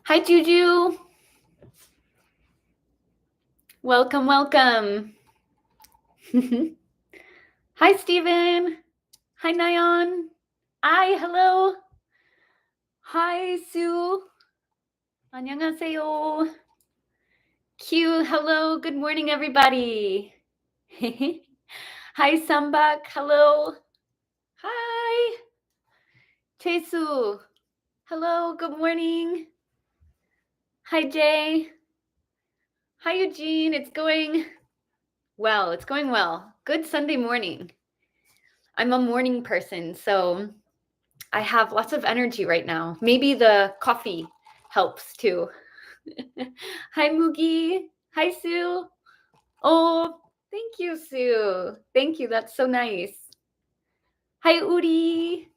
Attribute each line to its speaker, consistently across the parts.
Speaker 1: Hi, Juju. Welcome, welcome. Hi, Stephen. Hi, Nayon. Hi, hello. Hi, Sue. 안녕하세요. Q, hello. Good morning, everybody. Hi, Sambak. Hello. Hi. Chesu. Hello. Good morning. Hi, Jay. Hi, Eugene. It's going well. Good Sunday morning. I'm a morning person, so I have lots of energy right now. Maybe the coffee helps too. Hi, Mugi. Hi, Sue. Oh, thank you, Sue. Thank you. That's so nice. Hi, Uri.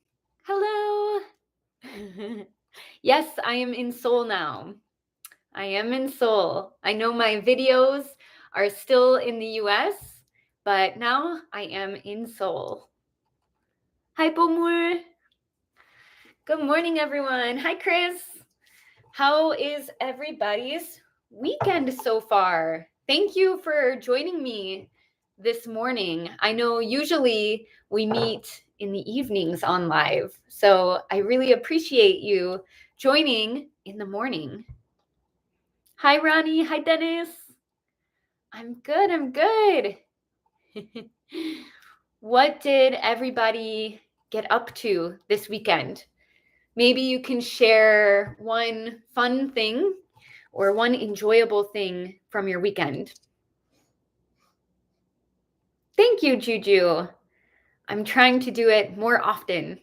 Speaker 1: Hello. Yes, I am in Seoul now. I am in Seoul. I know my videos are still in the US, but now I am in Seoul. Hi, Bomul. Good morning, everyone. Hi, Chris. How is everybody's weekend so far? Thank you for joining me this morning. I know usually we meet in the evenings on live, so I really appreciate you joining in the morning. Hi, Ronnie. Hi, Dennis. I'm good. What did everybody get up to this weekend? Maybe you can share one fun thing or one enjoyable thing from your weekend. Thank you, Juju. I'm trying to do it more often.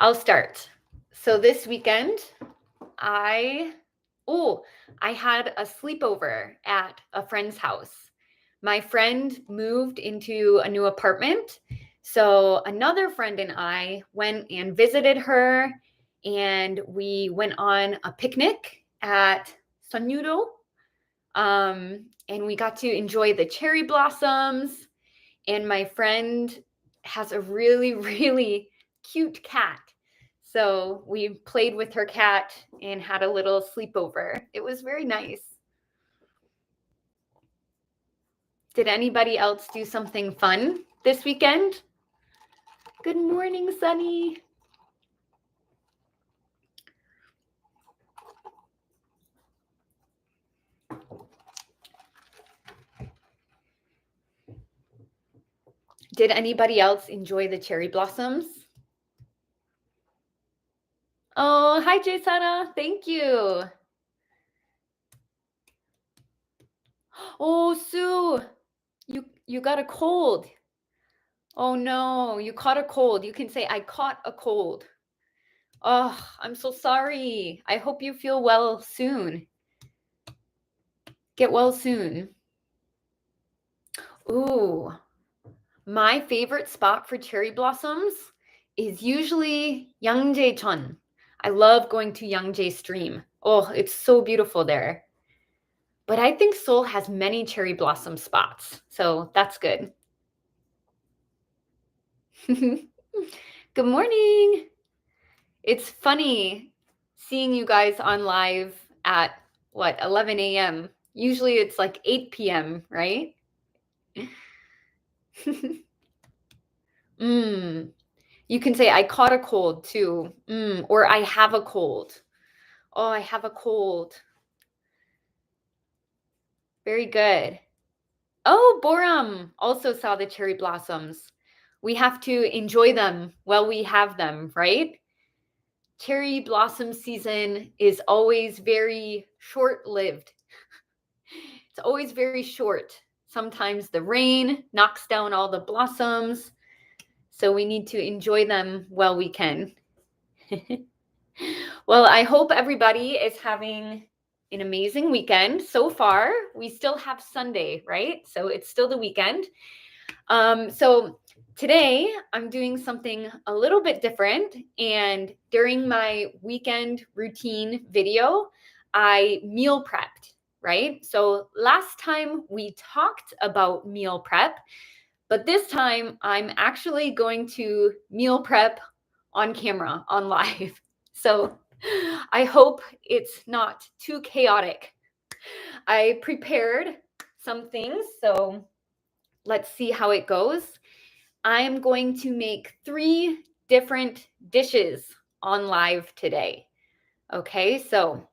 Speaker 1: I'll start. So this weekend, I had a sleepover at a friend's house. My friend moved into a new apartment, so another friend and I went and visited her, and we went on a picnic at Sonyuro, and we got to enjoy the cherry blossoms, and my friend has a really, really cute cat. So we played with her cat and had a little sleepover. It was very nice. Did anybody else do something fun this weekend? Good morning, Sunny. Did anybody else enjoy the cherry blossoms? Oh, hi, Jaysana. Thank you. Oh, Sue, you got a cold. Oh no, you caught a cold. You can say, I caught a cold. Oh, I'm so sorry. I hope you feel well soon. Get well soon. Ooh, my favorite spot for cherry blossoms is usually Yangjae-cheon. I love going to Yangjae Stream. Oh, it's so beautiful there. But I think Seoul has many cherry blossom spots, so that's good. Good morning. It's funny seeing you guys on live at 11 a.m. Usually it's like 8 p.m., right? You can say, I caught a cold too, or I have a cold. Oh, I have a cold. Very good. Oh, Boram also saw the cherry blossoms. We have to enjoy them while we have them, right? Cherry blossom season is always very short-lived. It's always very short. Sometimes the rain knocks down all the blossoms, so we need to enjoy them while we can. Well, I hope everybody is having an amazing weekend. So far, we still have Sunday, right? So it's still the weekend. So today I'm doing something a little bit different. And during my weekend routine video, I meal prepped, right? So last time we talked about meal prep, but this time I'm actually going to meal prep on camera, on live. So I hope it's not too chaotic. I prepared some things, so let's see how it goes. I am going to make 3 different dishes on live today. Okay, so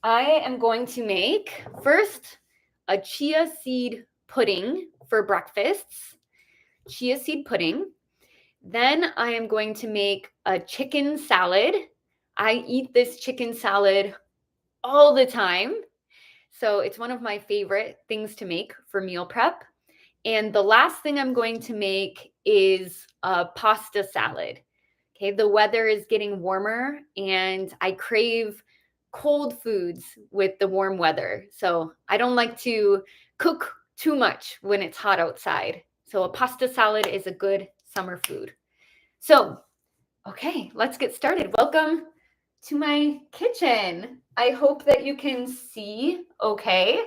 Speaker 1: I am going to make first a chia seed pudding for breakfasts. Chia seed pudding. Then I am going to make a chicken salad. I eat this chicken salad all the time. So it's one of my favorite things to make for meal prep. And the last thing I'm going to make is a pasta salad. Okay, the weather is getting warmer and I crave cold foods with the warm weather. So I don't like to cook too much when it's hot outside. So a pasta salad is a good summer food. So, okay, let's get started. Welcome to my kitchen. I hope that you can see okay.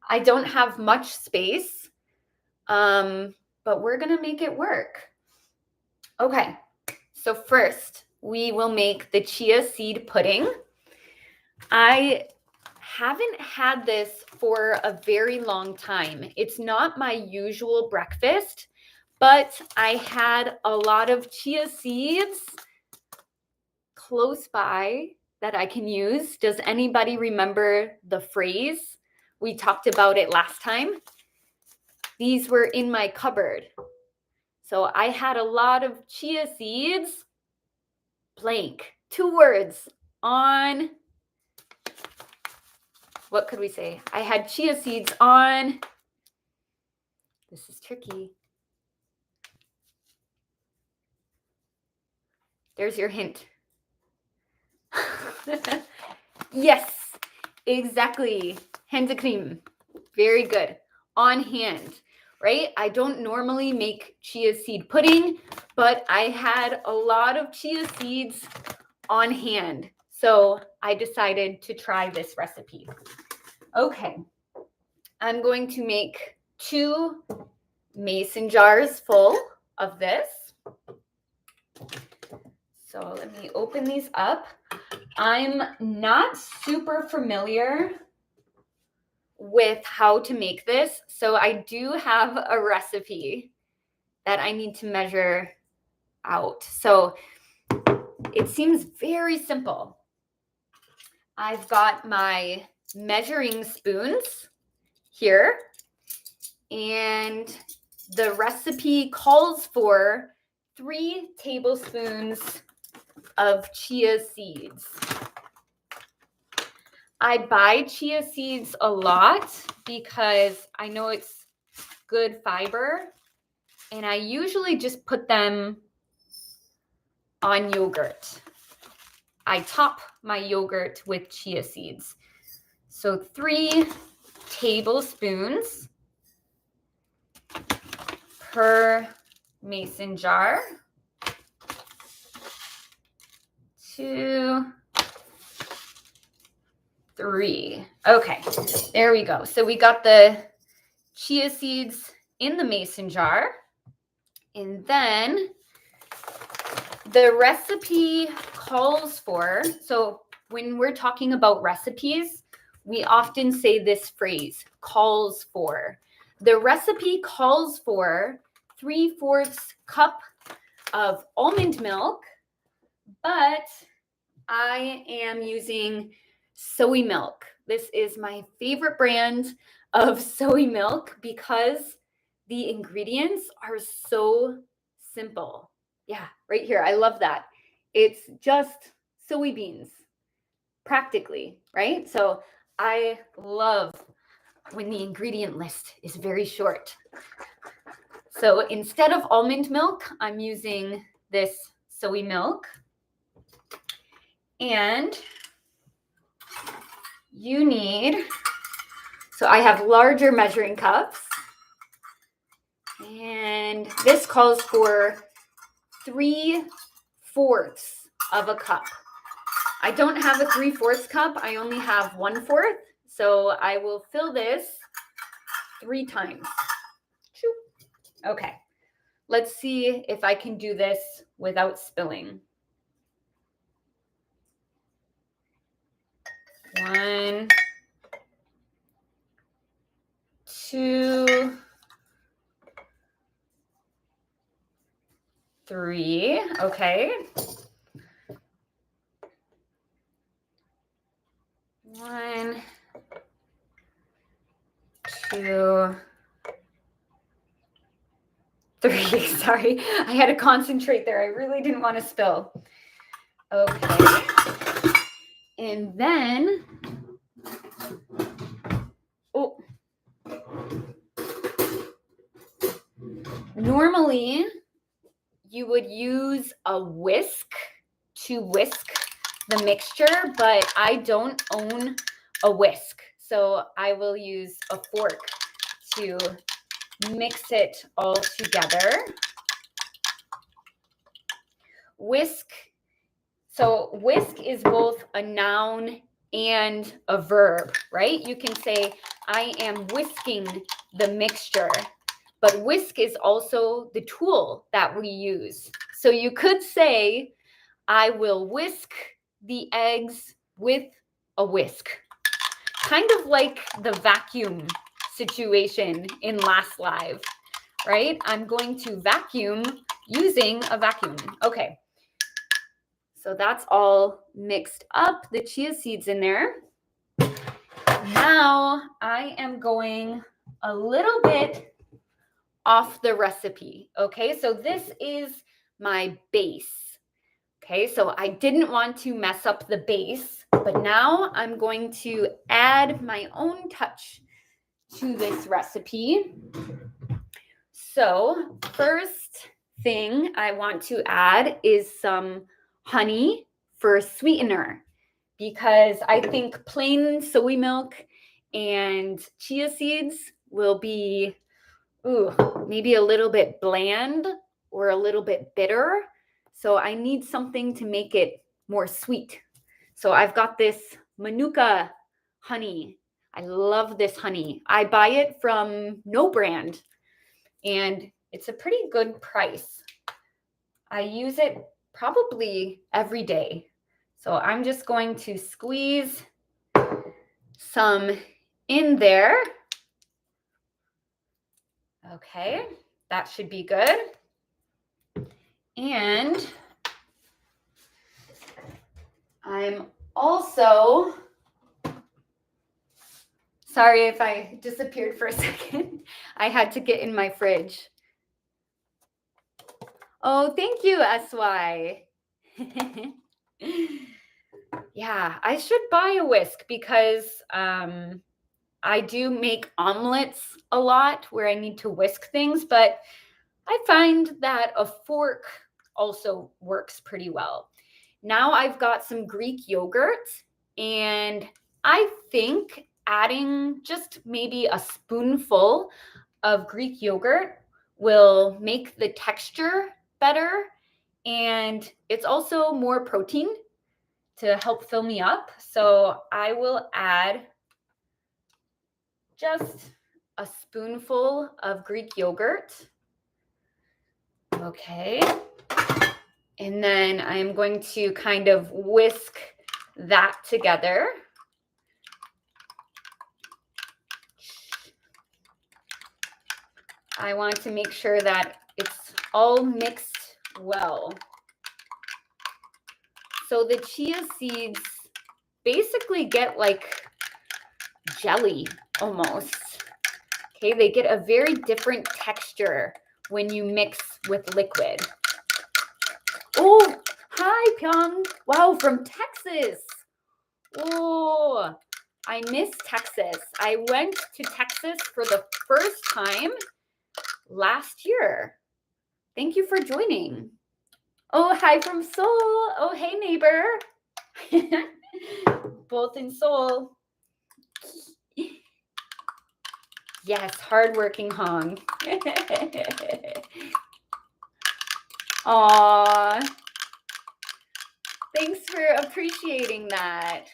Speaker 1: I don't have much space, but we're going to make it work. Okay, so first we will make the chia seed pudding. I haven't had this for a very long time. It's not my usual breakfast, but I had a lot of chia seeds close by that I can use. Does anybody remember the phrase? We talked about it last time. These were in my cupboard. So I had a lot of chia seeds, blank, 2 words on, what could we say? I had chia seeds on, this is tricky. There's your hint. Yes, exactly. Händecreme. Very good. On hand, right? I don't normally make chia seed pudding, but I had a lot of chia seeds on hand. So I decided to try this recipe. Okay. I'm going to make 2 mason jars full of this. So let me open these up. I'm not super familiar with how to make this, so I do have a recipe that I need to measure out. So it seems very simple. I've got my measuring spoons here, and the recipe calls for 3 tablespoons of chia seeds. I buy chia seeds a lot because I know it's good fiber, and I usually just put them on yogurt. I top my yogurt with chia seeds. So 3 tablespoons per mason jar. 2, 3. Okay, there we go. So we got the chia seeds in the mason jar. And then the recipe calls for, so when we're talking about recipes, we often say this phrase, calls for. The recipe calls for 3/4 cup of almond milk, but I am using soy milk. This is my favorite brand of soy milk because the ingredients are so simple. Yeah, right here. I love that. It's just soybeans, practically, right? So I love when the ingredient list is very short. So instead of almond milk, I'm using this soy milk. And you need, so I have larger measuring cups, and this calls for 3/4 of a cup. I don't have a 3/4 cup, I only have 1/4, so I will fill this 3 times. Okay, let's see if I can do this without spilling. 1, 2, 3. Okay. 1, 2, 3. Sorry, I had to concentrate there. I really didn't want to spill. Okay. And then, normally you would use a whisk to whisk the mixture, but I don't own a whisk. So I will use a fork to mix it all together. Whisk. So whisk is both a noun and a verb, right? You can say, I am whisking the mixture. But whisk is also the tool that we use. So you could say, I will whisk the eggs with a whisk. Kind of like the vacuum situation in last live, right? I'm going to vacuum using a vacuum. Okay. So that's all mixed up, the chia seeds in there. Now I am going a little bit off the recipe. Okay, so this is my base. Okay, so I didn't want to mess up the base, but now I'm going to add my own touch to this recipe. So first thing I want to add is some honey for sweetener, because I think plain soy milk and chia seeds will be maybe a little bit bland or a little bit bitter. So I need something to make it more sweet. So I've got this Manuka honey. I love this honey. I buy it from No Brand, and it's a pretty good price. I use it probably every day. So I'm just going to squeeze some in there. Okay, that should be good. And I'm also, sorry if I disappeared for a second. I had to get in my fridge. Oh, thank you, SY. Yeah, I should buy a whisk because I do make omelets a lot where I need to whisk things, but I find that a fork also works pretty well. Now I've got some Greek yogurt, and I think adding just maybe a spoonful of Greek yogurt will make the texture better, and it's also more protein to help fill me up. So I will add just a spoonful of Greek yogurt. Okay. And then I'm going to kind of whisk that together. I want to make sure that it's all mixed well. So the chia seeds basically get like jelly almost. Okay, they get a very different texture when you mix with liquid. Oh, hi, Pyong. Wow, from Texas. Oh, I miss Texas. I went to Texas for the first time last year. Thank you for joining. Oh, hi from Seoul. Oh, hey, neighbor. Both in Seoul. Yes, hardworking Hong. Aw. Thanks for appreciating that.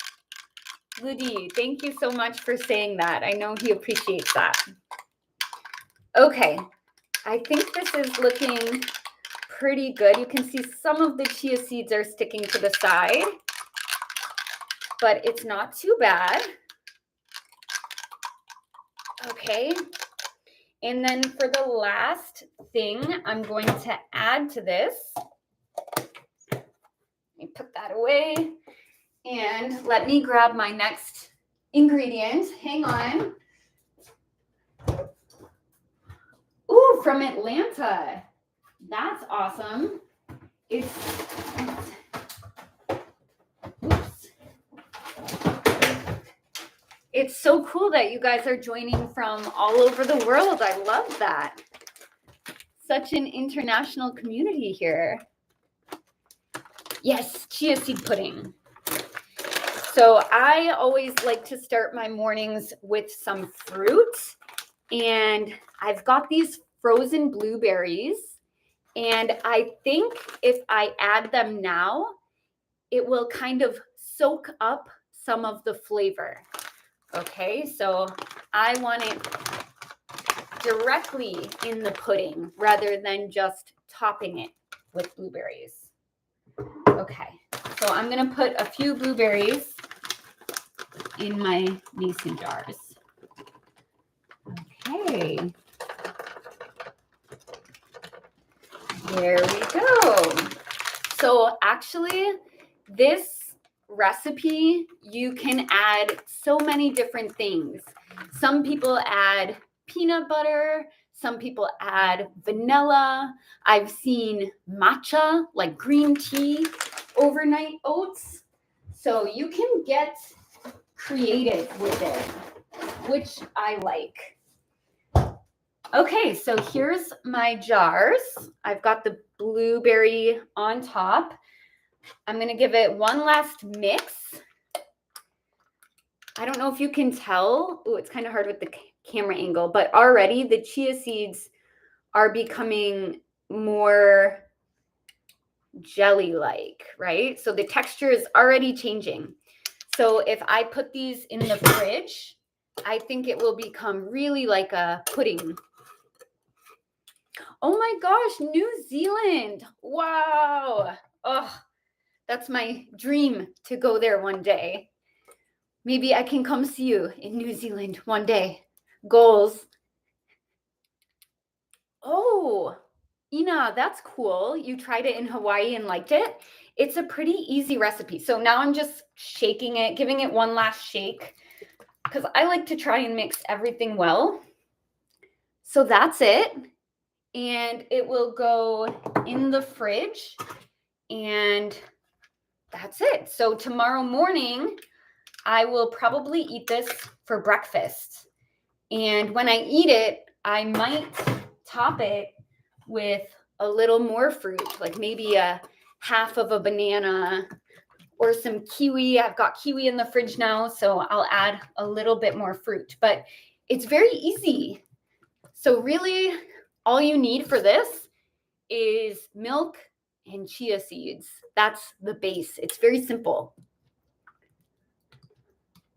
Speaker 1: Ludi, thank you so much for saying that. I know he appreciates that. Okay, I think this is looking pretty good. You can see some of the chia seeds are sticking to the side, but it's not too bad. Okay. And then for the last thing, I'm going to add to this. Let me put that away. And let me grab my next ingredient. Hang on. Ooh, from Atlanta. That's awesome. It's so cool that you guys are joining from all over the world. I love that. Such an international community here. Yes, chia seed pudding. So I always like to start my mornings with some fruit. And I've got these frozen blueberries. And I think if I add them now, it will kind of soak up some of the flavor. Okay, so I want it directly in the pudding rather than just topping it with blueberries. Okay, so I'm going to put a few blueberries in my mason jars. Okay. There we go. So actually, this recipe, you can add so many different things. Some people add peanut butter. Some people add vanilla. I've seen matcha, like green tea, overnight oats. So you can get creative with it, which I like. Okay, so here's my jars. I've got the blueberry on top. I'm going to give it one last mix. I don't know if you can tell. Oh, it's kind of hard with the camera angle, but already the chia seeds are becoming more jelly-like, right? So the texture is already changing. So if I put these in the fridge, I think it will become really like a pudding. Oh my gosh, New Zealand. Wow. Oh, that's my dream to go there one day. Maybe I can come see you in New Zealand one day. Goals. Oh, Ina, that's cool. You tried it in Hawaii and liked it. It's a pretty easy recipe. So now I'm just shaking it, giving it one last shake, because I like to try and mix everything well. So that's it. And it will go in the fridge. And that's it. So tomorrow morning, I will probably eat this for breakfast. And when I eat it, I might top it with a little more fruit, like maybe a half of a banana or some kiwi. I've got kiwi in the fridge now, so I'll add a little bit more fruit. But it's very easy. So really, all you need for this is milk and chia seeds. That's the base. It's very simple.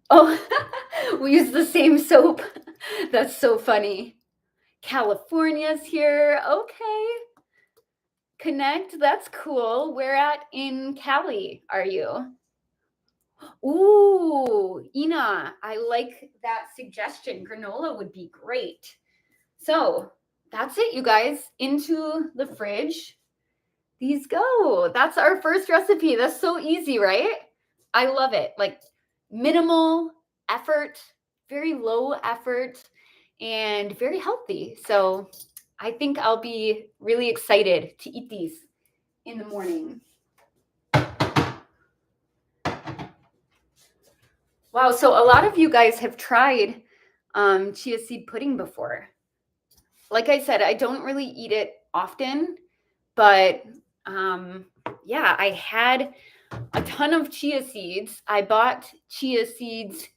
Speaker 1: Oh, we use the same soap. That's so funny. California's here. Okay. Connect. That's cool. Where at in Cali are you? Ooh, Ina, I like that suggestion. Granola would be great. So that's it, you guys. Into the fridge. These go. That's our first recipe. That's so easy, right? I love it. Like minimal effort, very low effort, and very healthy. So I think I'll be really excited to eat these in the morning. Wow, so a lot of you guys have tried chia seed pudding before. Like I said, I don't really eat it often, but yeah, I had a ton of chia seeds. I bought chia seeds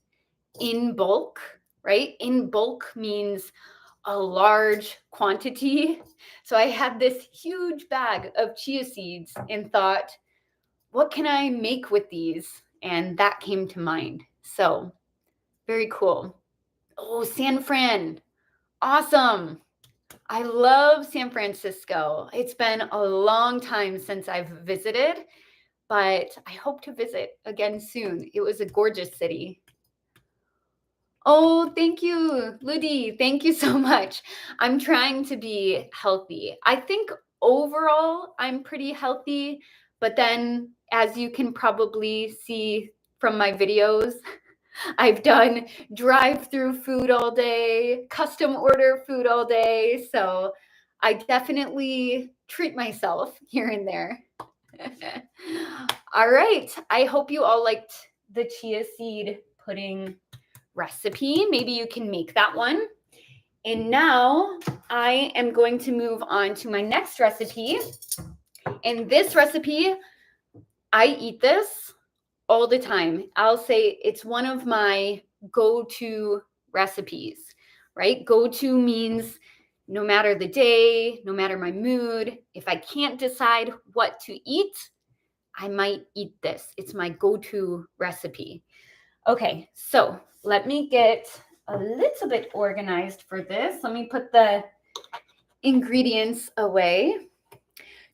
Speaker 1: in bulk, right? In bulk means a large quantity. So I had this huge bag of chia seeds and thought, what can I make with these? And that came to mind. So very cool. Oh, San Fran. Awesome. I love San Francisco. It's been a long time since I've visited. but I hope to visit again soon. It was a gorgeous city. Oh, thank you, Ludi. Thank you so much. I'm trying to be healthy. I think overall I'm pretty healthy, but then as you can probably see from my videos, I've done drive-through food all day, custom order food all day. So I definitely treat myself here and there. All right. I hope you all liked the chia seed pudding recipe. Maybe you can make that one. And now I am going to move on to my next recipe. And this recipe, I eat this all the time. I'll say it's one of my go-to recipes, right? Go-to means no matter the day, no matter my mood, if I can't decide what to eat, I might eat this. It's my go-to recipe. Okay, so let me get a little bit organized for this. Let me put the ingredients away.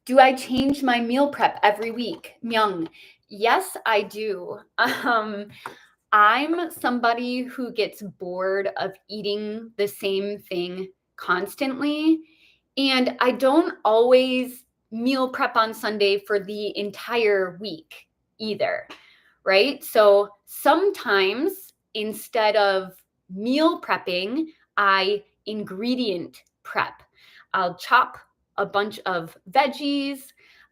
Speaker 1: Do I change my meal prep every week? Myung, yes, I do. I'm somebody who gets bored of eating the same thing constantly, and I don't always meal prep on Sunday for the entire week either, right? So sometimes instead of meal prepping, I ingredient prep. I'll chop a bunch of veggies.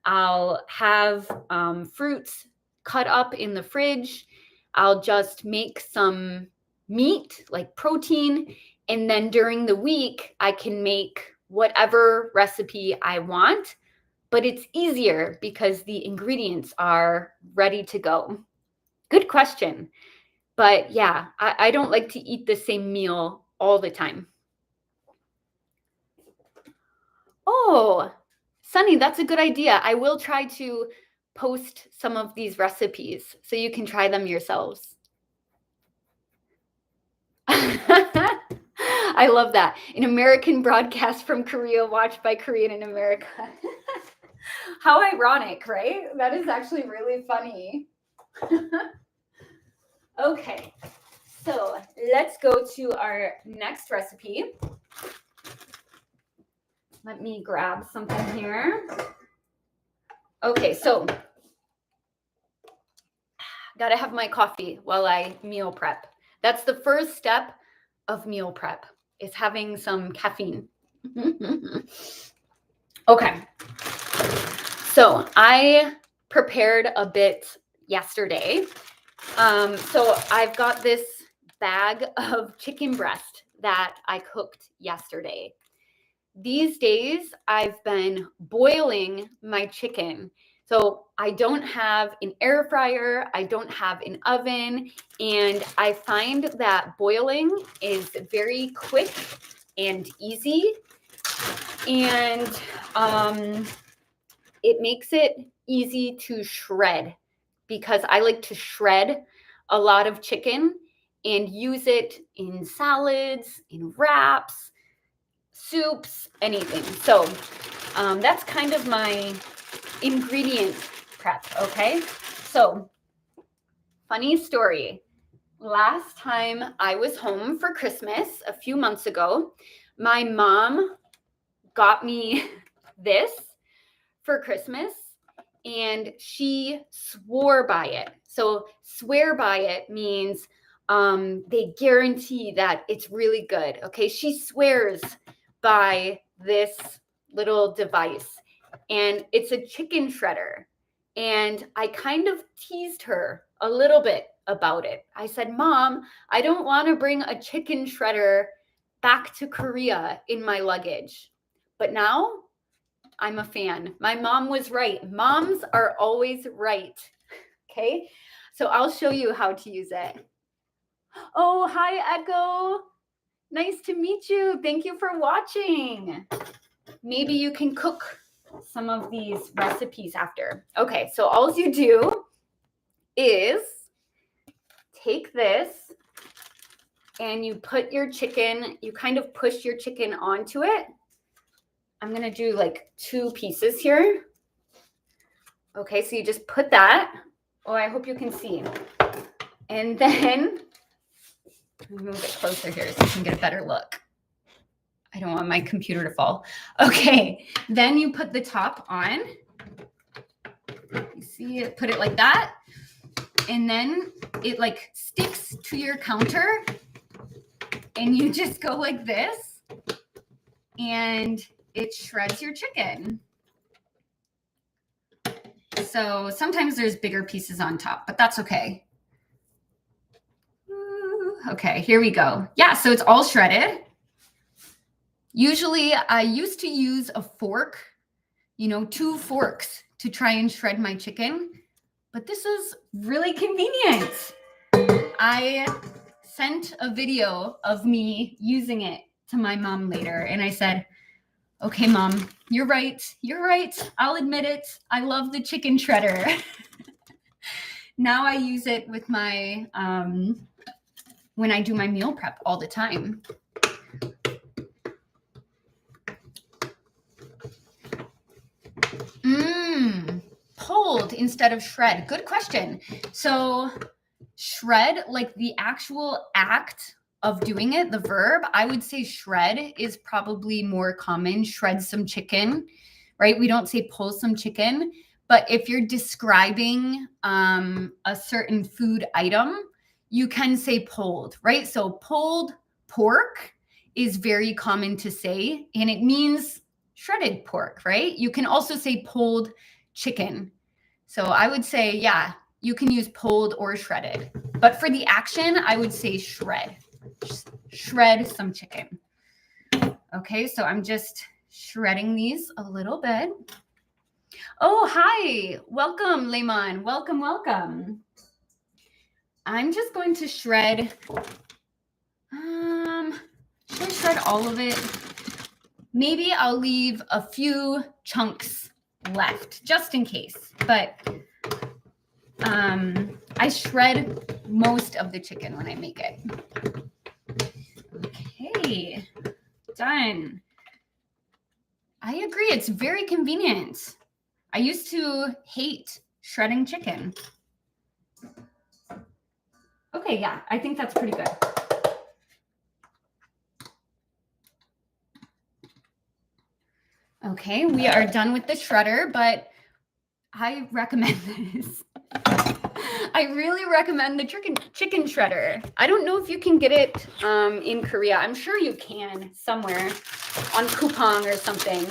Speaker 1: I'll have fruits cut up in the fridge. I'll just make some meat, like protein. And then during the week, I can make whatever recipe I want, but it's easier because the ingredients are ready to go. Good question. But yeah, I don't like to eat the same meal all the time. Oh, Sunny, that's a good idea. I will try to post some of these recipes so you can try them yourselves. I love that. An American broadcast from Korea watched by Korean in America. How ironic, right? That is actually really funny. Okay, so let's go to our next recipe. Let me grab something here. Okay, so gotta have my coffee while I meal prep. That's the first step of meal prep, is having some caffeine. Okay, so I prepared a bit yesterday. So I've got this bag of chicken breast that I cooked yesterday. These days, I've been boiling my chicken. So I don't have an air fryer, I don't have an oven, and I find that boiling is very quick and easy, and it makes it easy to shred, because I like to shred a lot of chicken and use it in salads, in wraps, soups, anything. So that's kind of my ingredient prep, okay? So, funny story. Last time I was home for Christmas a few months ago, my mom got me this for Christmas, and she swore by it. So swear by it means they guarantee that it's really good, okay? She swears by this little device, and it's a chicken shredder. And I kind of teased her a little bit about it. I said, Mom, I don't want to bring a chicken shredder back to Korea in my luggage. But now I'm a fan. My mom was right. Moms are always right. Okay, so I'll show you how to use it. Oh, hi, Echo. Nice to meet you. Thank you for watching. Maybe you can cook some of these recipes after. Okay, so all you do is take this and you put your chicken, you kind of push your chicken onto it. I'm going to do like 2 pieces here. Okay, so you just put that. Oh, I hope you can see. And then, let me move it closer here so you can get a better look. I don't want my computer to fall. Okay, then you put the top on. You see it, put it like that. And then it like sticks to your counter. And you just go like this. And it shreds your chicken. So sometimes there's bigger pieces on top, but that's okay. Okay, here we go. Yeah, so it's all shredded. Usually I used to use a fork, 2 forks to try and shred my chicken, but this is really convenient. I sent a video of me using it to my mom later, and I said, okay, Mom, you're right. I'll admit it. I love the chicken shredder. Now I use it with my, when I do my meal prep all the time. Pulled instead of shred. Good question. So shred, like the actual act of doing it, the verb, I would say shred is probably more common. Shred some chicken, right? We don't say pull some chicken, but if you're describing a certain food item, you can say pulled, right? So pulled pork is very common to say, and it means shredded pork, right? You can also say pulled chicken. So I would say, yeah, you can use pulled or shredded. But for the action, I would say shred. Shred some chicken. Okay, so I'm just shredding these a little bit. Oh, hi. Welcome, Lehman. Welcome. I'm just going to shred. Should I shred all of it? Maybe I'll leave a few chunks left just in case. But I shred most of the chicken when I make it. Okay, done. I agree. It's very convenient. I used to hate shredding chicken. Okay, yeah, I think that's pretty good. Okay, we are done with the shredder, but I recommend this. I really recommend the chicken shredder. I don't know if you can get it in Korea. I'm sure you can somewhere on Coupang or something.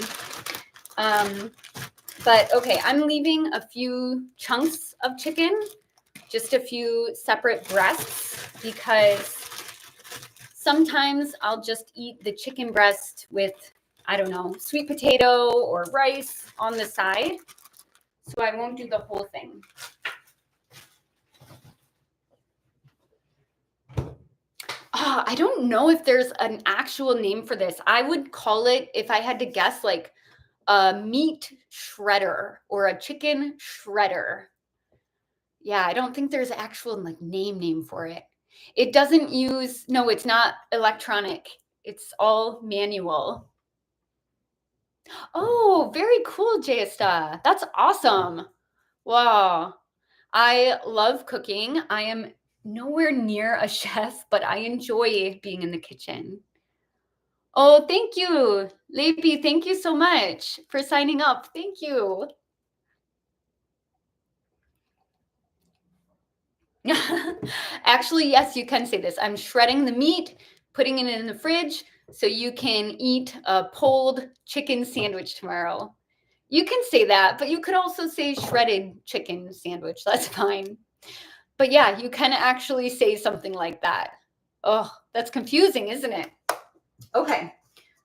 Speaker 1: But okay, I'm leaving a few chunks of chicken, just a few separate breasts, because sometimes I'll just eat the chicken breast with, I don't know, sweet potato or rice on the side. So I won't do the whole thing. I don't know if there's an actual name for this. I would call it, if I had to guess, like a meat shredder or a chicken shredder. Yeah, I don't think there's an actual like name for it. It doesn't use, no, it's not electronic. It's all manual. Oh, very cool, Jayasta. That's awesome. Wow. I love cooking. I am nowhere near a chef, but I enjoy being in the kitchen. Oh, thank you, Lepi. Thank you so much for signing up. Thank you. Actually, yes, you can say this. I'm shredding the meat, putting it in the fridge so you can eat a pulled chicken sandwich tomorrow. You can say that, but you could also say shredded chicken sandwich. That's fine. But yeah, you can actually say something like that. Oh, that's confusing, isn't it? Okay,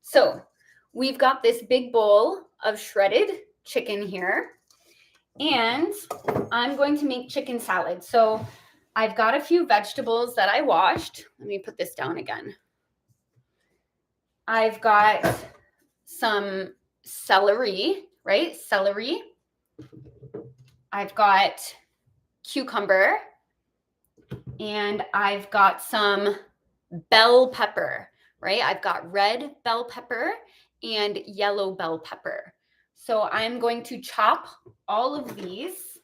Speaker 1: so we've got this big bowl of shredded chicken here, and I'm going to make chicken salad. So I've got a few vegetables that I washed. Let me put this down again. I've got some celery, right? Celery. I've got cucumber, and I've got some bell pepper, right? I've got red bell pepper and yellow bell pepper. So I'm going to chop all of these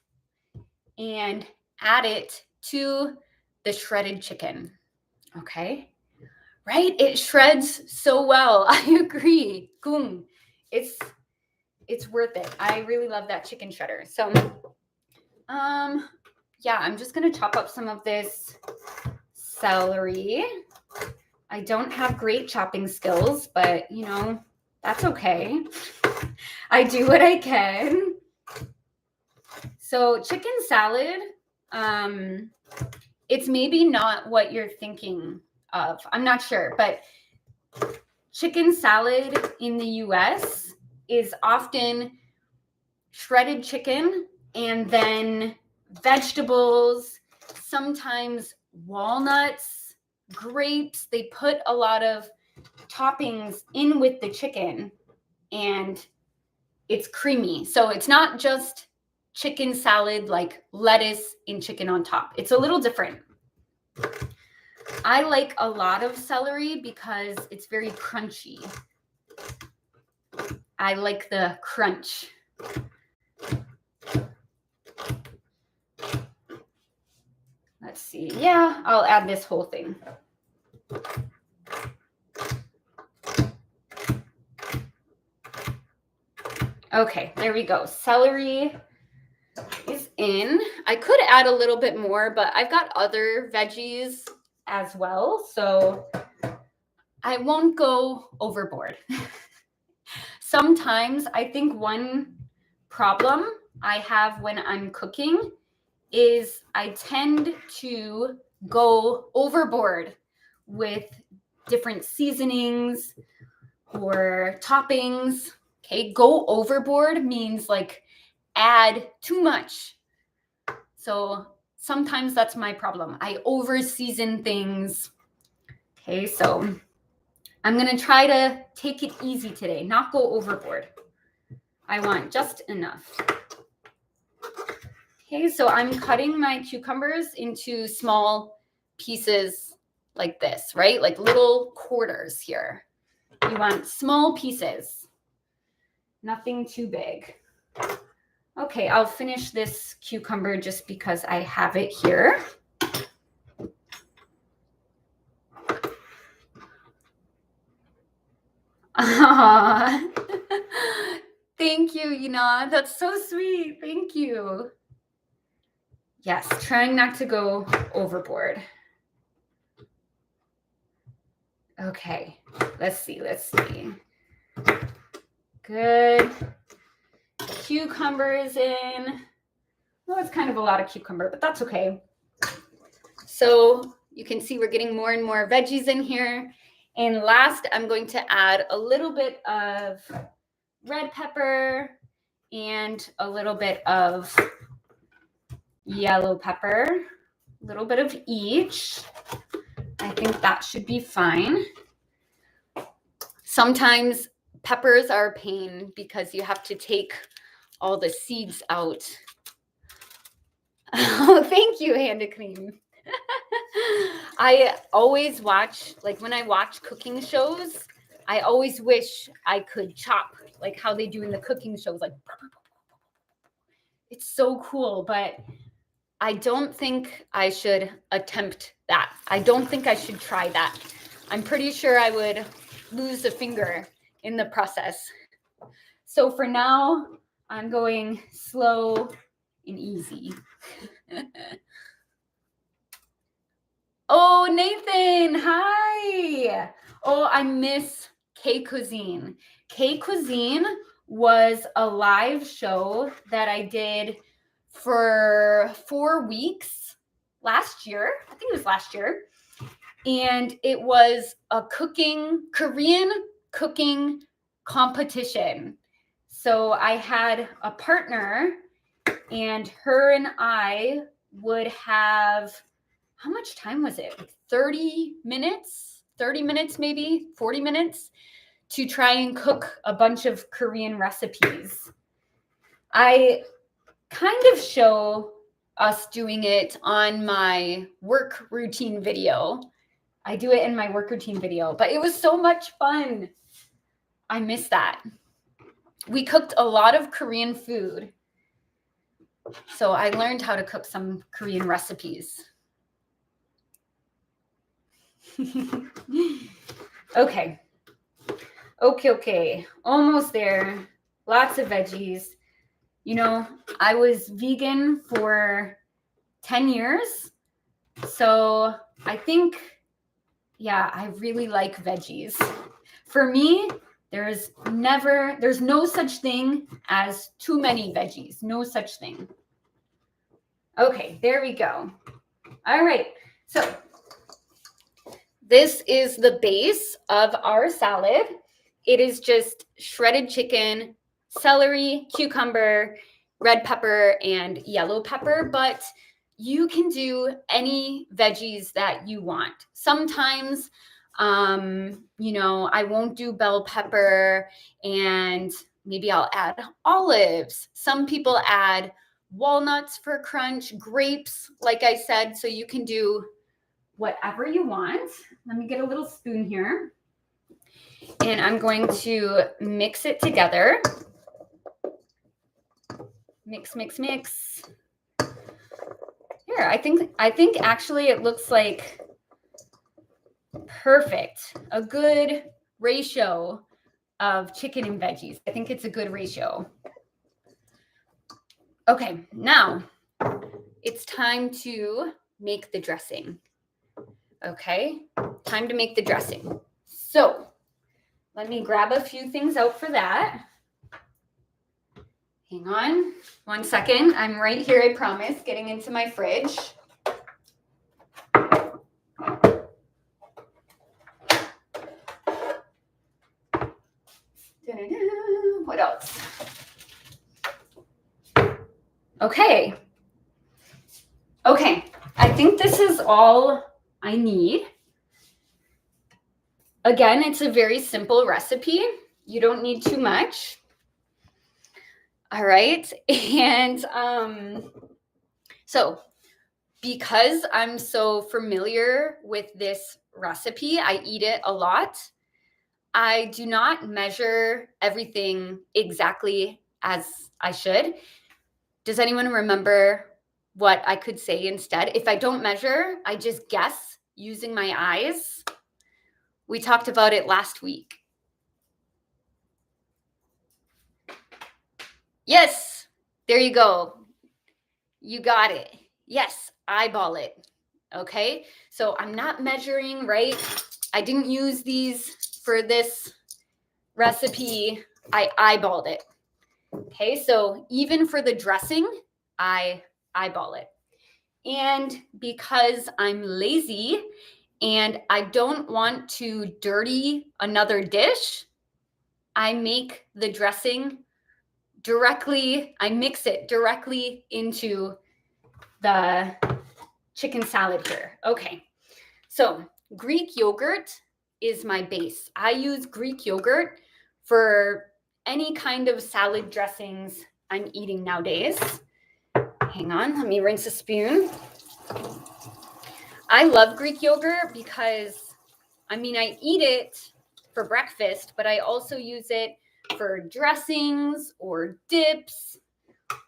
Speaker 1: and add it to the shredded chicken. Okay? Right? It shreds so well. I agree. Gung. It's worth it. I really love that chicken shredder. So, yeah, I'm just going to chop up some of this celery. I don't have great chopping skills, but, you know, that's okay. I do what I can. So chicken salad, it's maybe not what you're thinking of. I'm not sure, but chicken salad in the US is often shredded chicken and then vegetables, sometimes walnuts, grapes. They put a lot of toppings in with the chicken and it's creamy. So it's not just chicken salad like lettuce and chicken on top. It's a little different. I like a lot of celery because it's very crunchy. I like the crunch. Let's see. Yeah, I'll add this whole thing. Okay, there we go. Celery is in. I could add a little bit more, but I've got other veggies as well, so I won't go overboard. Sometimes I think one problem I have when I'm cooking is I tend to go overboard with different seasonings or toppings. Okay, go overboard means like add too much. So sometimes that's my problem. I over season things. Okay, so I'm going to try to take it easy today, not go overboard. I want just enough. Okay, so I'm cutting my cucumbers into small pieces like this, right? Like little quarters here. You want small pieces, nothing too big. Okay, I'll finish this cucumber just because I have it here. Thank you, Ina. That's so sweet. Thank you. Yes, trying not to go overboard. Okay, let's see. Good. Cucumber is in. Well, it's kind of a lot of cucumber, but that's okay. So you can see we're getting more and more veggies in here. And last, I'm going to add a little bit of red pepper and a little bit of yellow pepper, a little bit of each. I think that should be fine. Sometimes peppers are a pain because you have to take all the seeds out. Oh, thank you, Handa Cream. I always watch, like when I watch cooking shows, I always wish I could chop like how they do in the cooking shows. Like, it's so cool, but I don't think I should attempt that. I don't think I should try that. I'm pretty sure I would lose a finger in the process. So for now, I'm going slow and easy. Oh, Nathan, hi. Oh, I miss K Cuisine. K Cuisine was a live show that I did for 4 weeks last year. I think it was last year. And it was a Korean cooking competition. So I had a partner and her and I would have, how much time was it? Like 30 minutes maybe, 40 minutes to try and cook a bunch of Korean recipes. I kind of show us doing it on my work routine video. I do it in my work routine video, but it was so much fun. I miss that. We cooked a lot of Korean food. So I learned how to cook some Korean recipes. Okay. Okay. Almost there. Lots of veggies. You know, I was vegan for 10 years. So I think, yeah, I really like veggies. For me, there's no such thing as too many veggies. No such thing. Okay, there we go. All right. So this is the base of our salad. It is just shredded chicken, celery, cucumber, red pepper, and yellow pepper, but you can do any veggies that you want. Sometimes, you know, I won't do bell pepper, and maybe I'll add olives. Some people add walnuts for crunch, grapes, like I said, so you can do whatever you want. Let me get a little spoon here. And I'm going to mix it together. Mix, mix, mix. Here, I think actually it looks like perfect. A good ratio of chicken and veggies. I think it's a good ratio. Okay, now it's time to make the dressing. Okay, time to make the dressing. So let me grab a few things out for that. Hang on 1 second. I'm right here, I promise, getting into my fridge. What else? Okay. Okay, I think this is all I need. Again, it's a very simple recipe. You don't need too much. All right, and so because I'm so familiar with this recipe, I eat it a lot. I do not measure everything exactly as I should. Does anyone remember what I could say instead? If I don't measure, I just guess using my eyes. We talked about it last week. Yes, there you go. You got it. Yes, eyeball it. Okay, so I'm not measuring, right? I didn't use these for this recipe. I eyeballed it. Okay, so even for the dressing, I eyeball it. And because I'm lazy and I don't want to dirty another dish, I make the dressing directly, I mix it directly into the chicken salad here. Okay, so Greek yogurt is my base. I use Greek yogurt for any kind of salad dressings I'm eating nowadays. Hang on, let me rinse a spoon. I love Greek yogurt because, I mean, I eat it for breakfast, but I also use it for dressings or dips,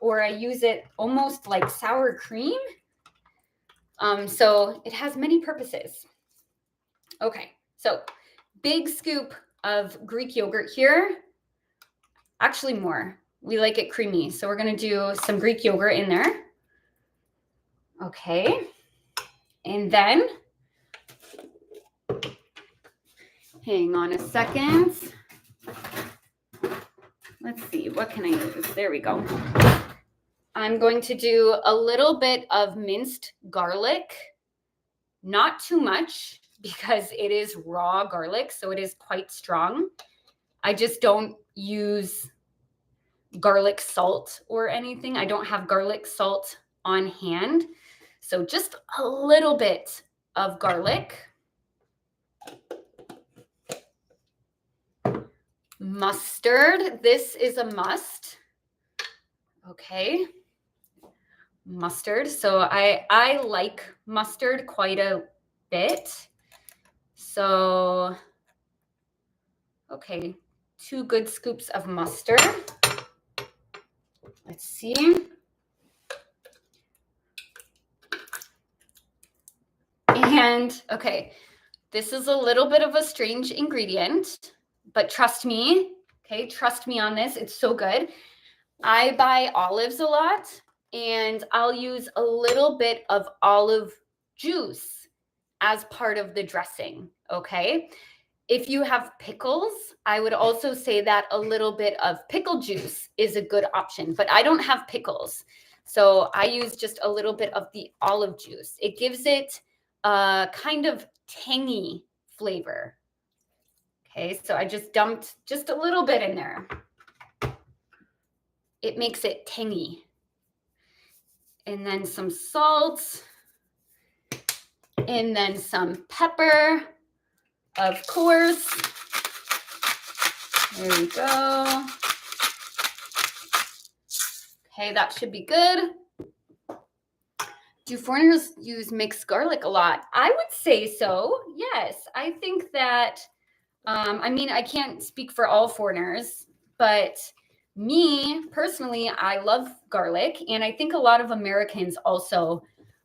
Speaker 1: or I use it almost like sour cream. So it has many purposes. Okay, so big scoop of Greek yogurt here. Actually more. We like it creamy, so we're going to do some Greek yogurt in there. Okay, and then, hang on a second. Let's see, what can I use? There we go. I'm going to do a little bit of minced garlic, not too much because it is raw garlic, so it is quite strong. I just don't use garlic salt or anything. I don't have garlic salt on hand. So just a little bit of garlic. Mustard. This is a must. Okay. Mustard. So I like mustard quite a bit. So, okay, 2 good scoops of mustard. Let's see. And okay, this is a little bit of a strange ingredient, but trust me, okay, trust me on this. It's so good. I buy olives a lot, and I'll use a little bit of olive juice as part of the dressing, okay? If you have pickles, I would also say that a little bit of pickle juice is a good option, but I don't have pickles. So I use just a little bit of the olive juice. It gives it a kind of tangy flavor. Okay, so I just dumped just a little bit in there. It makes it tangy. And then some salt. And then some pepper, of course. There we go. Okay, that should be good. Do foreigners use mixed garlic a lot? I would say so. Yes, I think that, I mean, I can't speak for all foreigners, but me personally, I love garlic. And I think a lot of Americans also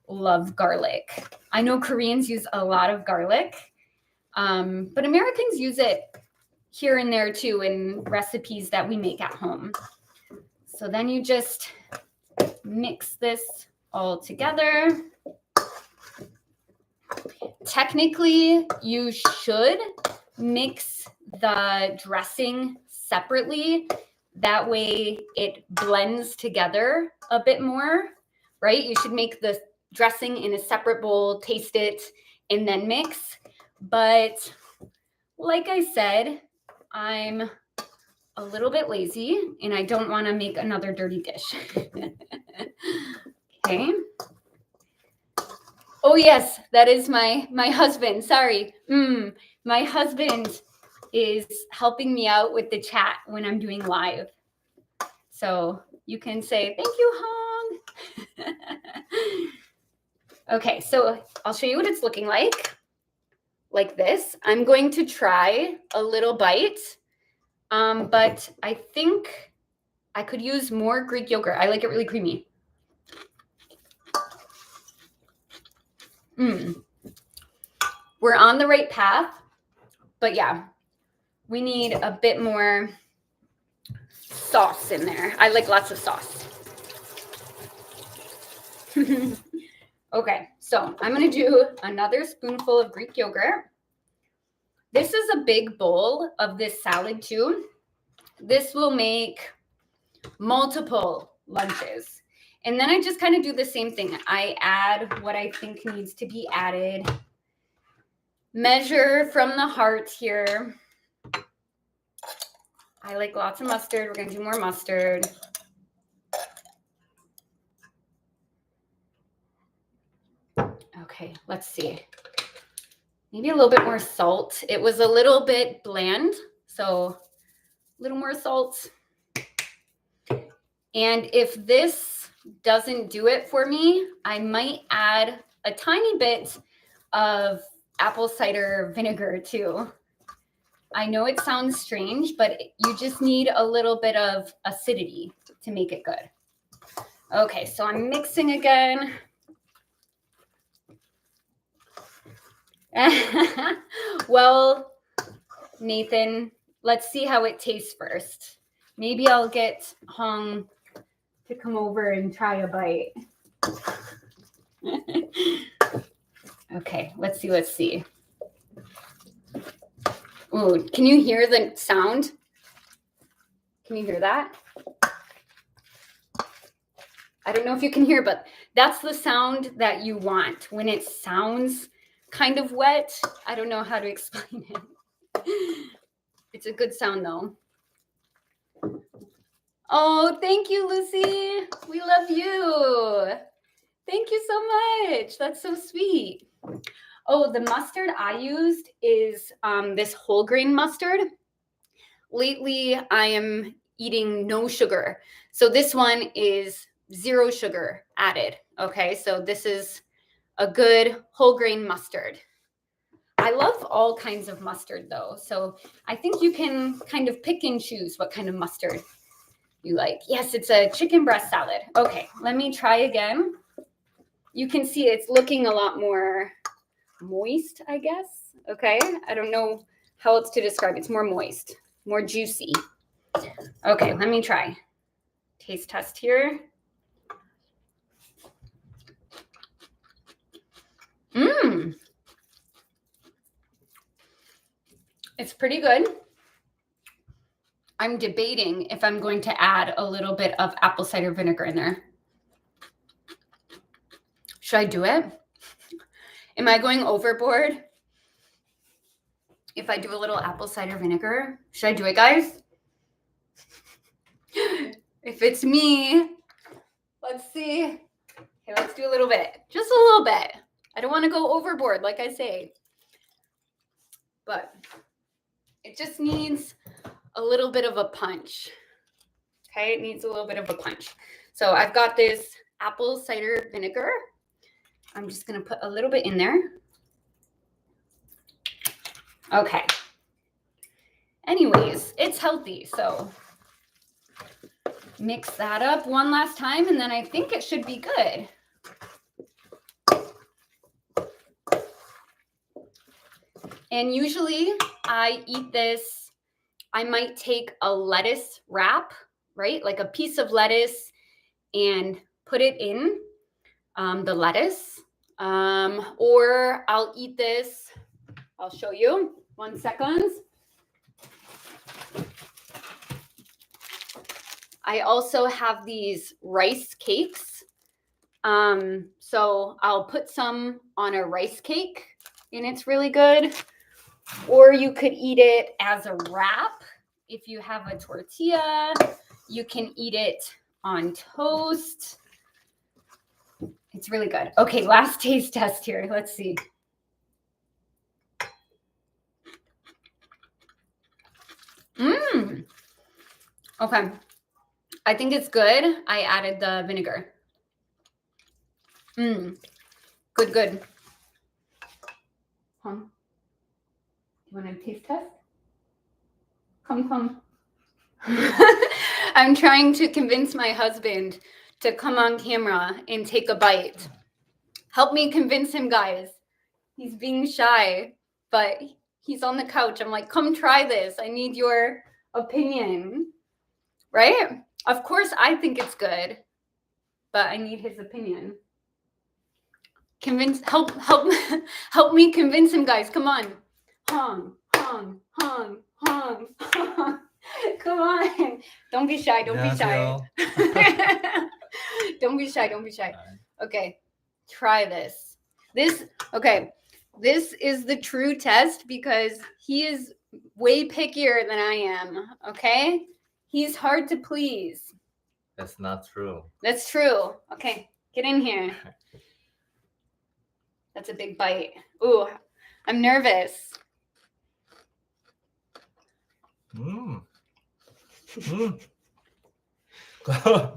Speaker 1: love garlic. I know Koreans use a lot of garlic, but Americans use it here and there too in recipes that we make at home. So then you just mix this all together. Technically, you should mix the dressing separately. That way it blends together a bit more, right? You should make the dressing in a separate bowl, taste it, and then mix. But like I said, I'm a little bit lazy and I don't want to make another dirty dish. Okay. Oh yes, that is my husband. Sorry. My husband is helping me out with the chat when I'm doing live. So you can say, thank you, Hong. Okay, so I'll show you what it's looking like this. I'm going to try a little bite, but I think I could use more Greek yogurt. I like it really creamy. We're on the right path, but yeah, we need a bit more sauce in there. I like lots of sauce. Okay, so I'm going to do another spoonful of Greek yogurt. This is a big bowl of this salad too. This will make multiple lunches. And then I just kind of do the same thing. I add what I think needs to be added. Measure from the heart here. I like lots of mustard. We're going to do more mustard. Okay, let's see. Maybe a little bit more salt. It was a little bit bland, so a little more salt. And if this doesn't do it for me, I might add a tiny bit of apple cider vinegar too. I know it sounds strange, but you just need a little bit of acidity to make it good. Okay, so I'm mixing again. Well, Nathan, let's see how it tastes first. Maybe I'll get Hong to come over and try a bite. Okay, let's see. Ooh, can you hear the sound? Can you hear that? I don't know if you can hear, but that's the sound that you want when it sounds kind of wet. I don't know how to explain it. It's a good sound though. Oh, thank you, Lucy. We love you. Thank you so much. That's so sweet. Oh, the mustard I used is this whole grain mustard. Lately, I am eating no sugar. So this one is 0 sugar added. Okay, so this is a good whole grain mustard. I love all kinds of mustard though. So I think you can kind of pick and choose what kind of mustard you like. Yes, it's a chicken breast salad. Okay, let me try again. You can see it's looking a lot more moist, I guess. Okay, I don't know how else to describe it. It's more moist, more juicy. Okay, let me try. Taste test here. It's pretty good. I'm debating if I'm going to add a little bit of apple cider vinegar in there. Should I do it? Am I going overboard if I do a little apple cider vinegar? Should I do it, guys? If it's me, let's see. Okay, let's do a little bit. Just a little bit. I don't want to go overboard, like I say. But it just needs a little bit of a punch. Okay, it needs a little bit of a punch. So I've got this apple cider vinegar. I'm just going to put a little bit in there. Okay. Anyways, it's healthy, so mix that up one last time, and then I think it should be good. And usually I eat this, I might take a lettuce wrap, right? Like a piece of lettuce and put it in the lettuce. Or I'll eat this, I'll show you, 1 second. I also have these rice cakes. So I'll put some on a rice cake and it's really good. Or you could eat it as a wrap. If you have a tortilla, you can eat it on toast. It's really good. Okay, last taste test here. Let's see. Okay. I think it's good. I added the vinegar. Good, good. You want a taste test? Come. I'm trying to convince my husband to come on camera and take a bite. Help me convince him, guys. He's being shy, but he's on the couch. I'm like, come try this. I need your opinion, right? Of course, I think it's good, but I need his opinion. Help me convince him, guys. Come on. Hung. Come on. Don't be shy. Don't be shy. Don't be shy. Okay. Try this. This is the true test because he is way pickier than I am. Okay. He's hard to please.
Speaker 2: That's not true.
Speaker 1: That's true. Okay. Get in here. That's a big bite. Ooh, I'm nervous.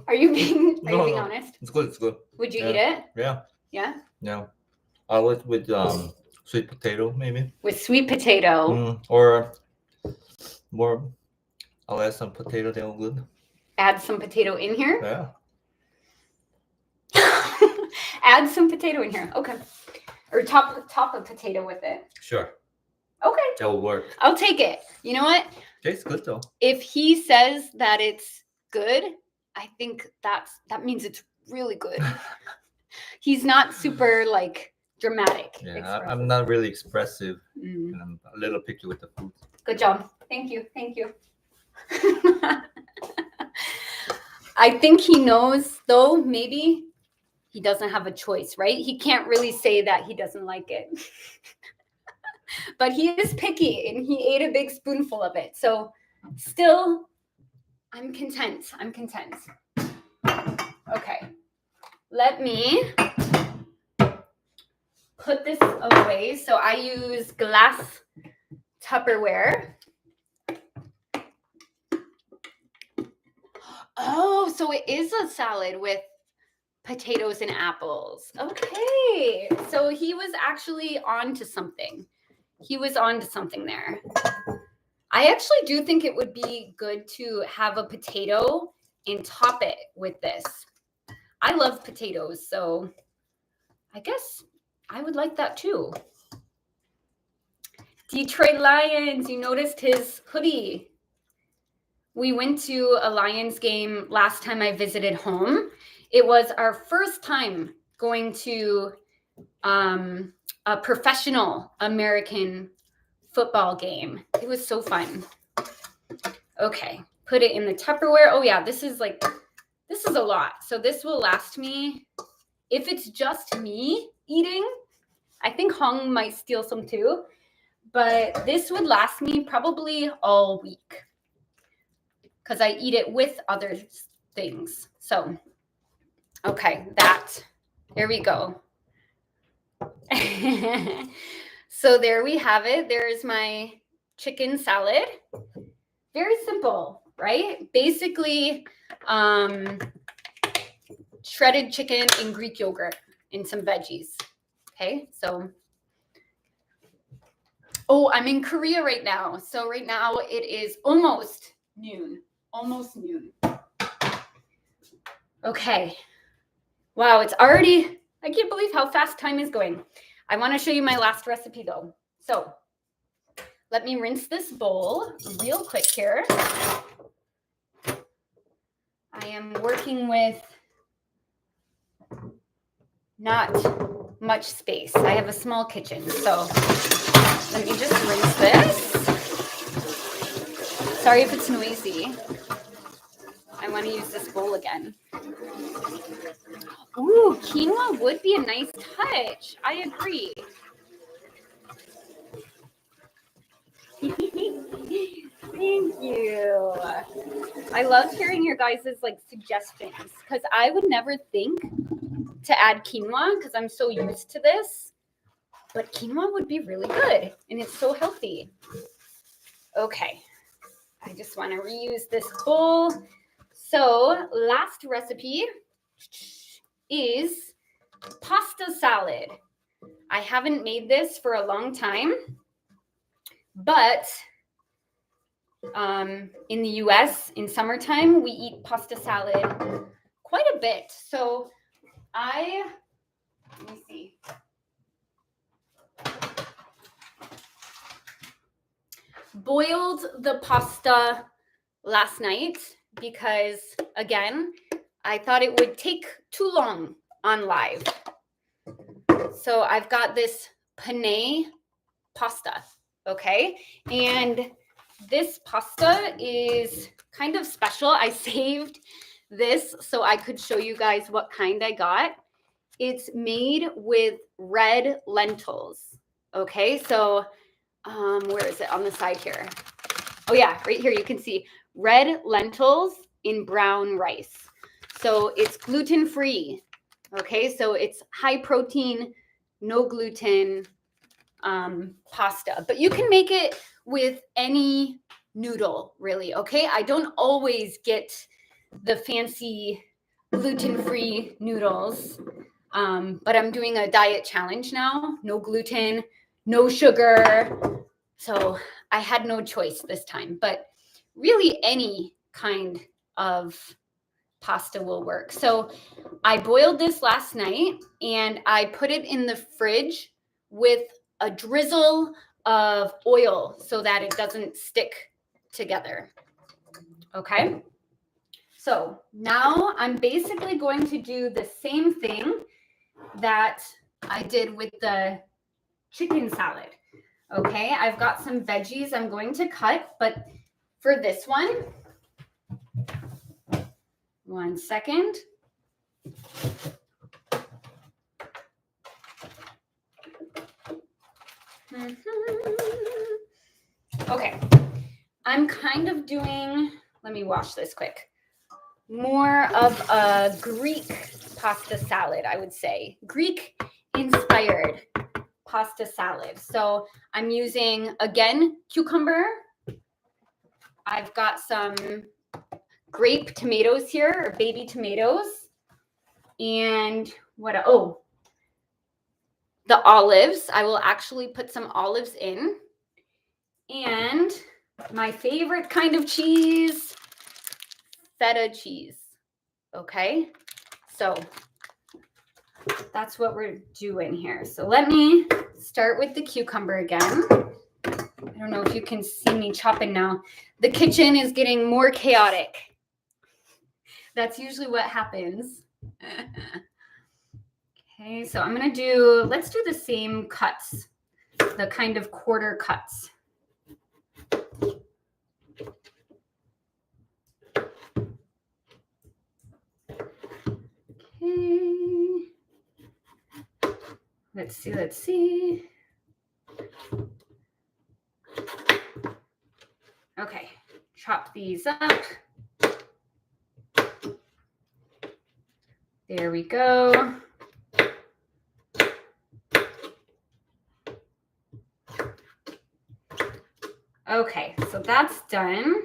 Speaker 1: Are you being honest?
Speaker 2: It's good. It's good.
Speaker 1: Would you eat it?
Speaker 2: Yeah.
Speaker 1: Yeah.
Speaker 2: Yeah. I like with sweet potato maybe.
Speaker 1: With sweet potato.
Speaker 2: Or more. I'll add some potato. They're all good.
Speaker 1: Add some potato in here.
Speaker 2: Yeah.
Speaker 1: Add some potato in here. Okay. Or top a potato with it.
Speaker 2: Sure.
Speaker 1: Okay.
Speaker 2: That will work.
Speaker 1: I'll take it. You know what?
Speaker 2: Tastes good though.
Speaker 1: If he says that it's good, I think that means it's really good. He's not super like dramatic.
Speaker 2: Yeah, I'm not really expressive. And I'm a little picky with the food.
Speaker 1: Good job. Thank you. I think he knows though, maybe he doesn't have a choice, right? He can't really say that he doesn't like it. But he is picky and he ate a big spoonful of it. So still, I'm content. Okay. Let me put this away. So I use glass Tupperware. Oh, so it is a salad with potatoes and apples. Okay. So he was actually on to something. There. I actually do think it would be good to have a potato and top it with this. I love potatoes, so I guess I would like that too. Detroit Lions, you noticed his hoodie. We went to a Lions game last time I visited home. It was our first time going to a professional American football game. It was so fun. Okay, put it in the Tupperware. Oh yeah, this is a lot. So this will last me, if it's just me eating, I think Hong might steal some too, but this would last me probably all week because I eat it with other things. So, okay, there we go. So there we have it. There's my chicken salad. Very simple, right? Basically, shredded chicken and Greek yogurt and some veggies. Okay, so, oh, I'm in Korea right now. So right now it is almost noon. Okay. Wow, it's already, I can't believe how fast time is going. I want to show you my last recipe though. So let me rinse this bowl real quick here. I am working with not much space. I have a small kitchen, so let me just rinse this. Sorry if it's noisy. I want to use this bowl again. Ooh, quinoa would be a nice touch. I agree. Thank you. I love hearing your guys' suggestions because I would never think to add quinoa because I'm so used to this. But quinoa would be really good and it's so healthy. Okay. I just want to reuse this bowl. So last recipe is pasta salad. I haven't made this for a long time, but in the US in summertime, we eat pasta salad quite a bit. So let me see. Boiled the pasta last night because, again, I thought it would take too long on live. So I've got this penne pasta, okay? And this pasta is kind of special. I saved this so I could show you guys what kind I got. It's made with red lentils, okay? So where is it? On the side here. Oh yeah, right here you can see red lentils in brown rice. So it's gluten-free, okay? So it's high protein, no gluten pasta. But you can make it with any noodle, really, okay? I don't always get the fancy gluten-free noodles, but I'm doing a diet challenge now. No gluten, no sugar. So I had no choice this time, but really any kind of pasta will work. So I boiled this last night and I put it in the fridge with a drizzle of oil so that it doesn't stick together. Okay. So now I'm basically going to do the same thing that I did with the chicken salad. Okay, I've got some veggies I'm going to cut, but for this one, 1 second. Okay, I'm kind of doing, let me wash this quick, more of a Greek pasta salad, I would say. Greek inspired pasta salad. So I'm using, again, cucumber. I've got some grape tomatoes here, or baby tomatoes. And what, oh, the olives. I will actually put some olives in. And my favorite kind of cheese, feta cheese. Okay, so that's what we're doing here. So let me start with the cucumber again. I don't know if you can see me chopping now. The kitchen is getting more chaotic. That's usually what happens. Okay, so I'm going to let's do the same cuts, the kind of quarter cuts. Okay. Let's see. Okay, chop these up. There we go. Okay, so that's done.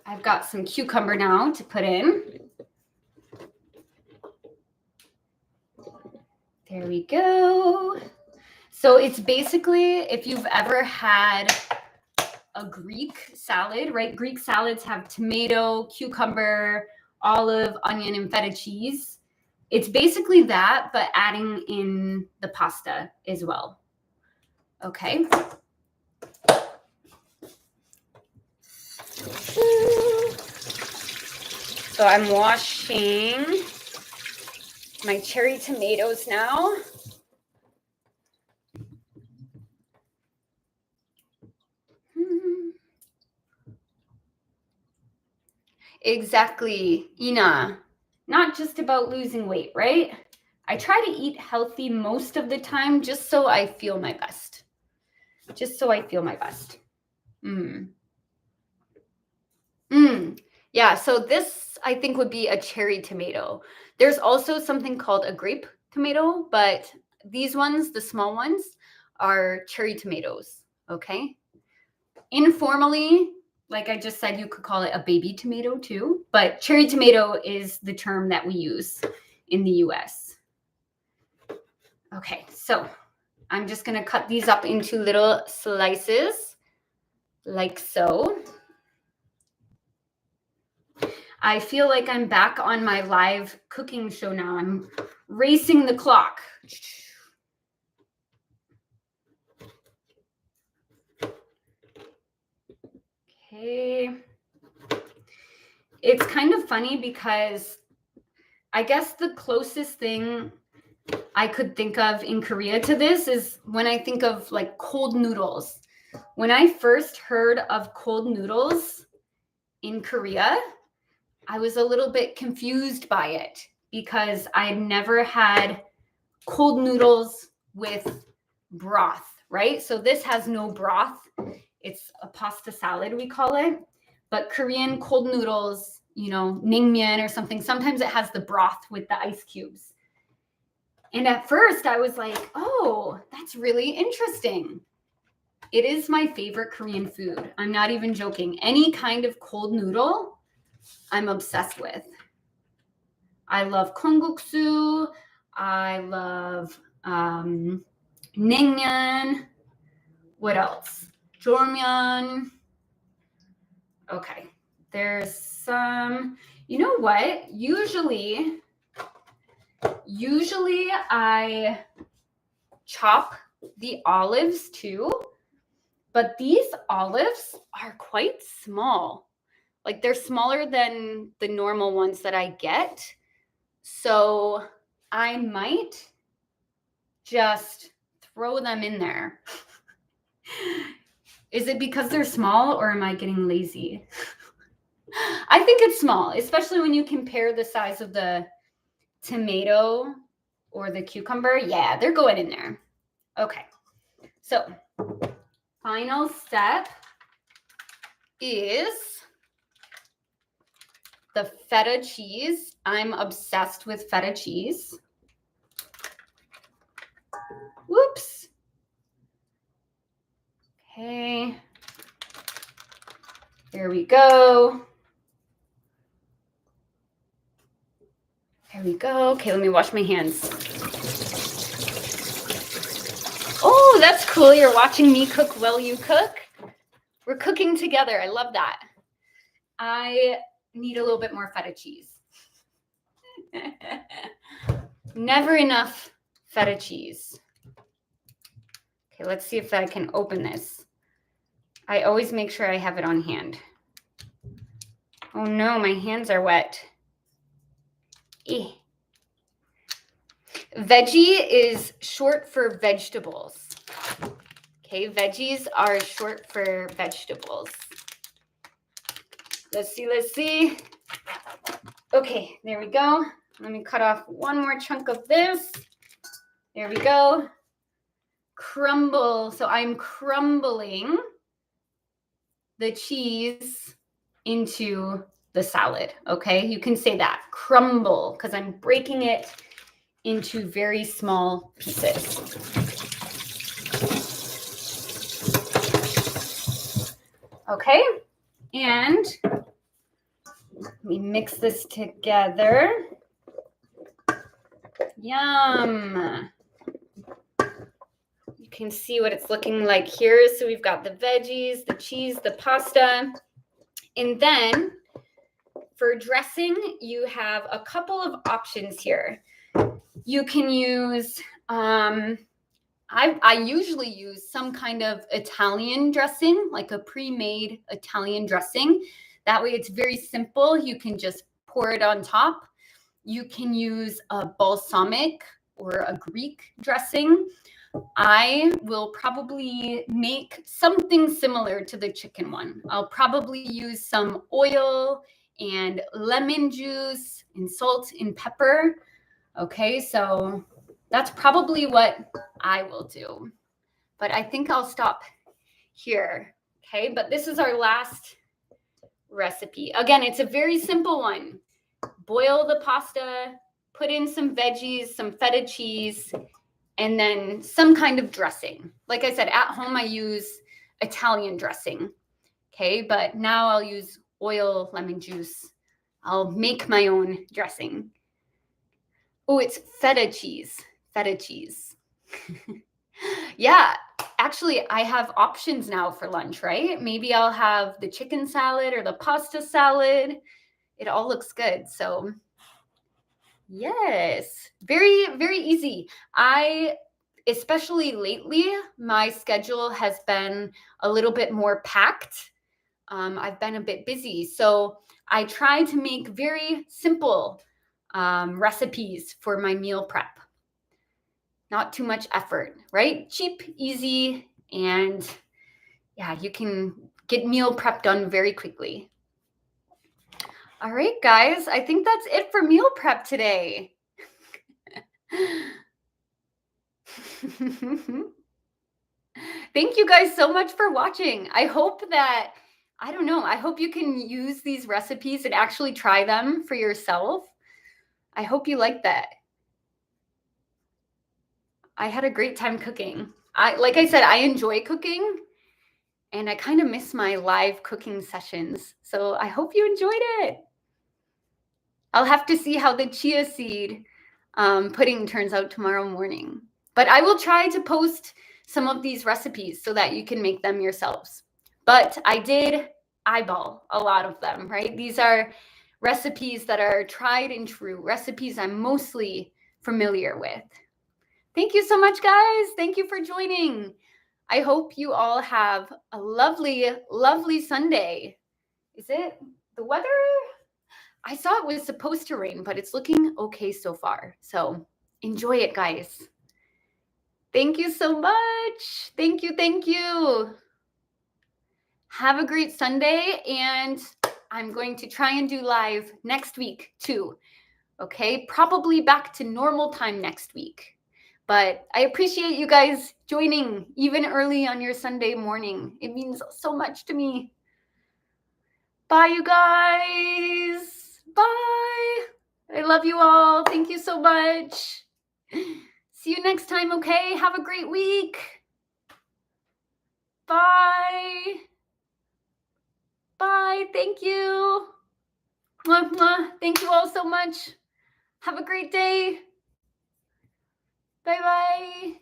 Speaker 1: I've got some cucumber now to put in. There we go. So it's basically, if you've ever had a Greek salad, right? Greek salads have tomato, cucumber, olive, onion, and feta cheese. It's basically that, but adding in the pasta as well. Okay. So I'm washing my cherry tomatoes now. Exactly, Ina. Not just about losing weight, right? I try to eat healthy most of the time just so I feel my best. Yeah, so this I think would be a cherry tomato. There's also something called a grape tomato, but these ones, the small ones, are cherry tomatoes, okay? Informally, like I just said, you could call it a baby tomato too, but cherry tomato is the term that we use in the US. Okay, so I'm just gonna cut these up into little slices, like so. I feel like I'm back on my live cooking show now. I'm racing the clock. Okay. It's kind of funny because I guess the closest thing I could think of in Korea to this is when I think of like cold noodles. When I first heard of cold noodles in Korea, I was a little bit confused by it because I had never had cold noodles with broth, right? So this has no broth. It's a pasta salad, we call it. But Korean cold noodles, you know, naengmyeon or something, sometimes it has the broth with the ice cubes. And at first I was like, oh, that's really interesting. It is my favorite Korean food. I'm not even joking. Any kind of cold noodle, I'm obsessed with. I love kongguksu. I love naengmyeon. What else? Jjormyeon. Okay, there's some, you know what? Usually I chop the olives too, but these olives are quite small. Like they're smaller than the normal ones that I get. So I might just throw them in there. Is it because they're small or am I getting lazy? I think it's small, especially when you compare the size of the tomato or the cucumber. Yeah, they're going in there. Okay, so final step is the feta cheese. I'm obsessed with feta cheese. Whoops. Okay. There we go. There we go. Okay, let me wash my hands. Oh, that's cool. You're watching me cook while you cook. We're cooking together. I love that. I need a little bit more feta cheese. Never enough feta cheese. Okay, let's see if I can open this. I always make sure I have it on hand. Oh no, my hands are wet. Veggie is short for vegetables. Okay, veggies are short for vegetables. Let's see. Okay, there we go. Let me cut off one more chunk of this. There we go. Crumble. So I'm crumbling the cheese into the salad. Okay, you can say that. Crumble, because I'm breaking it into very small pieces. Okay, and let me mix this together. Yum. You can see what it's looking like here. So we've got the veggies, the cheese, the pasta. And then for dressing, you have a couple of options here. You can use, I usually use some kind of Italian dressing, like a pre-made Italian dressing. That way it's very simple. You can just pour it on top. You can use a balsamic or a Greek dressing. I will probably make something similar to the chicken one. I'll probably use some oil and lemon juice and salt and pepper. Okay, so that's probably what I will do. But I think I'll stop here. Okay, but this is our last recipe. Again, it's a very simple one. Boil the pasta, put in some veggies, some feta cheese, and then some kind of dressing. Like I said, at home I use Italian dressing. Okay, but now I'll use oil, lemon juice. I'll make my own dressing. Oh, it's feta cheese. Feta cheese. Yeah, actually, I have options now for lunch, right? Maybe I'll have the chicken salad or the pasta salad. It all looks good. So yes, very, very easy. Especially lately, my schedule has been a little bit more packed. I've been a bit busy. So I try to make very simple recipes for my meal prep. Not too much effort, right? Cheap, easy, and yeah, you can get meal prep done very quickly. All right, guys, I think that's it for meal prep today. Thank you guys so much for watching. I hope that, I hope you can use these recipes and actually try them for yourself. I hope you like that. I had a great time cooking. Like I said, I enjoy cooking and I kind of miss my live cooking sessions. So I hope you enjoyed it. I'll have to see how the chia seed pudding turns out tomorrow morning. But I will try to post some of these recipes so that you can make them yourselves. But I did eyeball a lot of them, right? These are recipes that are tried and true, recipes I'm mostly familiar with. Thank you so much, guys. Thank you for joining. I hope you all have a lovely, lovely Sunday. Is it the weather? I saw it was supposed to rain, but it's looking okay so far. So enjoy it, guys. Thank you so much. Thank you. Thank you. Have a great Sunday. And I'm going to try and do live next week too. Okay, probably back to normal time next week. But I appreciate you guys joining even early on your Sunday morning. It means so much to me. Bye, you guys. Bye. I love you all. Thank you so much. See you next time, okay? Have a great week. Bye. Bye. Thank you. Mwah, mwah. Thank you all so much. Have a great day. Bye-bye.